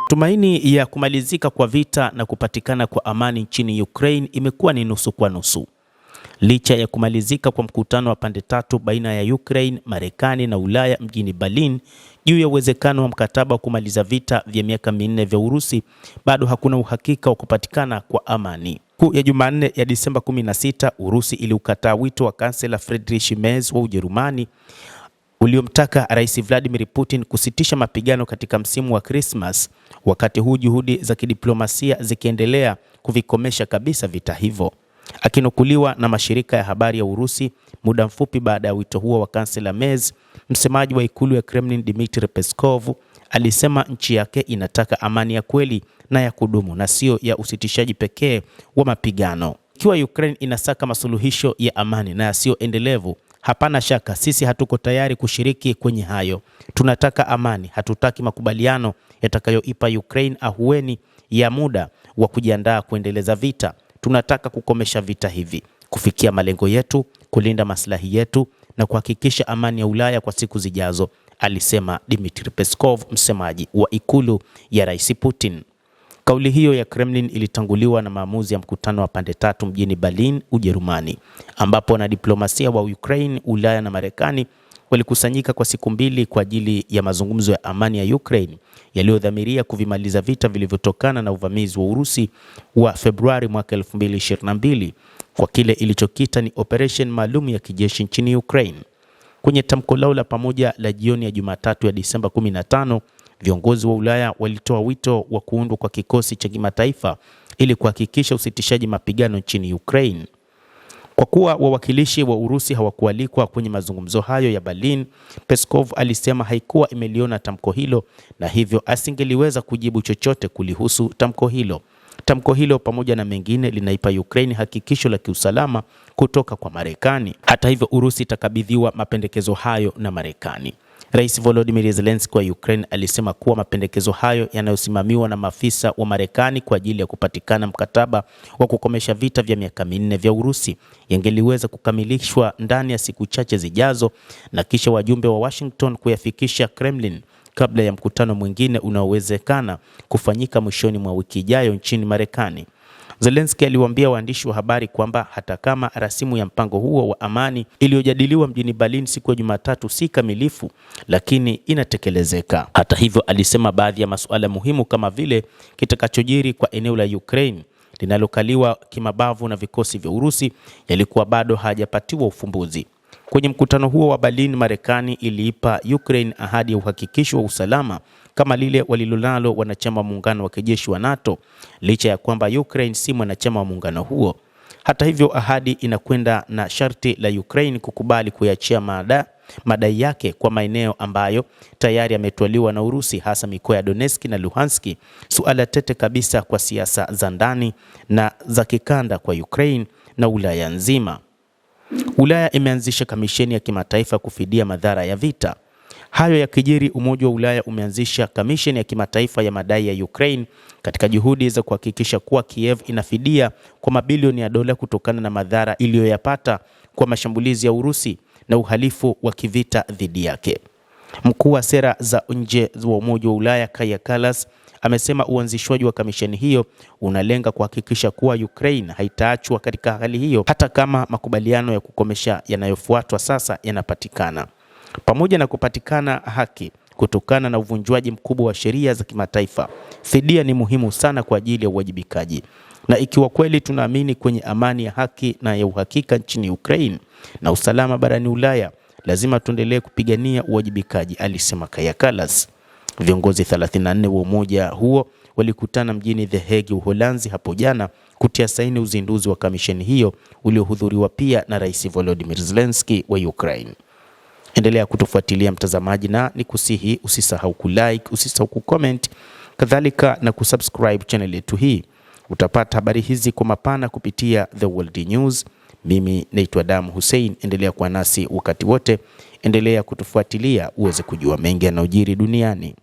Tumaini ya kumalizika kwa vita na kupatikana kwa amani nchini Ukraine imekuwa ni nusu kwa nusu. Licha ya kumalizika kwa mkutano wa pande tatu baina ya Ukraine, Marekani na Ulaya mjini Berlin juu ya uwezekano wa mkataba wa kumaliza vita vya miaka 4 vya Urusi, bado hakuna uhakika wa kupatikana kwa amani. Siku ya Jumanne ya Disemba 16, Urusi iliukataa wito wa kansela Friedrich Merz wa Ujerumani uliomtaka Rais Vladimir Putin kusitisha mapigano katika msimu wa Christmas, wakati huu juhudi za kidiplomasia zikiendelea kuvikomesha kabisa vita hivyo. Akinukuliwa na mashirika ya habari ya Urusi muda mfupi baada ya wito huo wa kansela Merz, msemaji wa ikulu ya Kremlin Dmitry Peskov alisema nchi yake inataka amani ya kweli na ya kudumu na sio ya usitishaji pekee wa mapigano. Ikiwa Ukraine inasaka masuluhisho ya amani na yasiyo endelevu, hapana shaka sisi hatuko tayari kushiriki kwenye hayo. Tunataka amani, hatutaki makubaliano yatakayoipa Ukraine ahueni ya muda wa kujiandaa kuendeleza vita. Tunataka kukomesha vita hivi, kufikia malengo yetu, kulinda maslahi yetu na kuhakikisha amani ya Ulaya kwa siku zijazo, alisema Dmitry Peskov, msemaji wa ikulu ya Rais Putin. Kauli hiyo ya Kremlin ilitanguliwa na maamuzi ya mkutano wa pande tatu mjini Berlin, Ujerumani, ambapo wanadiplomasia wa Ukraine, Ulaya na Marekani walikusanyika kwa siku mbili kwa ajili ya mazungumzo ya amani ya Ukraine yaliyodhamiria kuvimaliza vita vilivyotokana na uvamizi wa Urusi wa Februari mwaka 2022 kwa kile ilichokita ni operation maalum ya kijeshi nchini Ukraine. Kwenye tamko lao la pamoja la jioni ya Jumatatu ya Disemba 15, viongozi wa Ulaya walitoa wito wa kuundwa kwa kikosi cha kimataifa ili kuhakikisha usitishaji mapigano nchini Ukraine. Kwa kuwa wawakilishi wa Urusi hawakualikwa kwenye mazungumzo hayo ya Berlin, Peskov alisema haikuwa imeliona tamko hilo na hivyo asingeliweza kujibu chochote kulihusu tamko hilo. Tamko hilo pamoja na mengine linaipa Ukraine hakikisho la kiusalama kutoka kwa Marekani. Hata hivyo, Urusi itakabidhiwa mapendekezo hayo na Marekani. Rais Volodymyr Zelensky wa Ukraine alisema kuwa mapendekezo hayo yanayosimamiwa na maafisa wa Marekani kwa ajili ya kupatikana mkataba wa kukomesha vita vya miaka 4 vya Urusi yangeliweza kukamilishwa ndani ya siku chache zijazo na kisha wajumbe wa Washington kuyafikisha Kremlin kabla ya mkutano mwingine unaowezekana kufanyika mwishoni mwa wiki ijayo nchini Marekani. Zelensky aliwaambia waandishi wa habari kwamba hata kama rasimu ya mpango huo wa amani iliyojadiliwa mjini Berlin siku ya Jumatatu si kamilifu, lakini inatekelezeka. Hata hivyo, alisema baadhi ya masuala muhimu kama vile kitakachojiri kwa eneo la Ukraine linalokaliwa kimabavu na vikosi vya Urusi yalikuwa bado hajapatiwa ufumbuzi. Kwenye mkutano huo wa Berlin, Marekani iliipa Ukraine ahadi ya uhakikisho wa usalama kama lile walilonalo wanachama wa muungano wa kijeshi wa NATO, licha ya kwamba Ukraine si mwanachama wa muungano huo. Hata hivyo, ahadi inakwenda na sharti la Ukraine kukubali kuachia madai yake kwa maeneo ambayo tayari yametwaliwa na Urusi, hasa mikoa ya Donetsk na Luhansk, suala tete kabisa kwa siasa za ndani na za kikanda kwa Ukraine na Ulaya nzima. Ulaya imeanzisha kamisheni ya kimataifa kufidia madhara ya vita. Hayo yakijiri, Umoja wa Ulaya umeanzisha kamisheni ya kimataifa ya madai ya Ukraine katika juhudi za kuhakikisha kuwa Kiev inafidia kwa mabilioni ya dola kutokana na madhara iliyoyapata kwa mashambulizi ya Urusi na uhalifu wa kivita dhidi yake. Mkuu wa sera za nje wa Umoja wa Ulaya Kaja Kallas amesema uanzishwaji wa kamisheni hiyo unalenga kuhakikisha kuwa Ukraine haitaachwa katika hali hiyo hata kama makubaliano ya kukomesha yanayofuatwa sasa yanapatikana. Pamoja na kupatikana haki kutokana na uvunjwaji mkubwa wa sheria za kimataifa, fidia ni muhimu sana kwa ajili ya uwajibikaji. Na ikiwa kweli tunaamini kwenye amani ya haki na ya uhakika nchini Ukraine na usalama barani Ulaya, lazima tuendelee kupigania uwajibikaji, alisema Kaja Kallas. Viongozi 34 wa umoja huo walikutana mjini The Hague, Uholanzi hapo jana kutia saini uzinduzi wa kamisheni hiyo uliohudhuriwa pia na Rais Volodymyr Zelensky wa Ukraine. Endelea kutufuatilia mtazamaji, na nikusihi usisahau kulike, usisahau kucomment, kadhalika na kusubscribe channel yetu hii. Utapata habari hizi kwa mapana kupitia The World News. Mimi naitwa Adam Hussein, endelea kuwa nasi wakati wote, endelea kutufuatilia uweze kujua mengi yanayojiri duniani.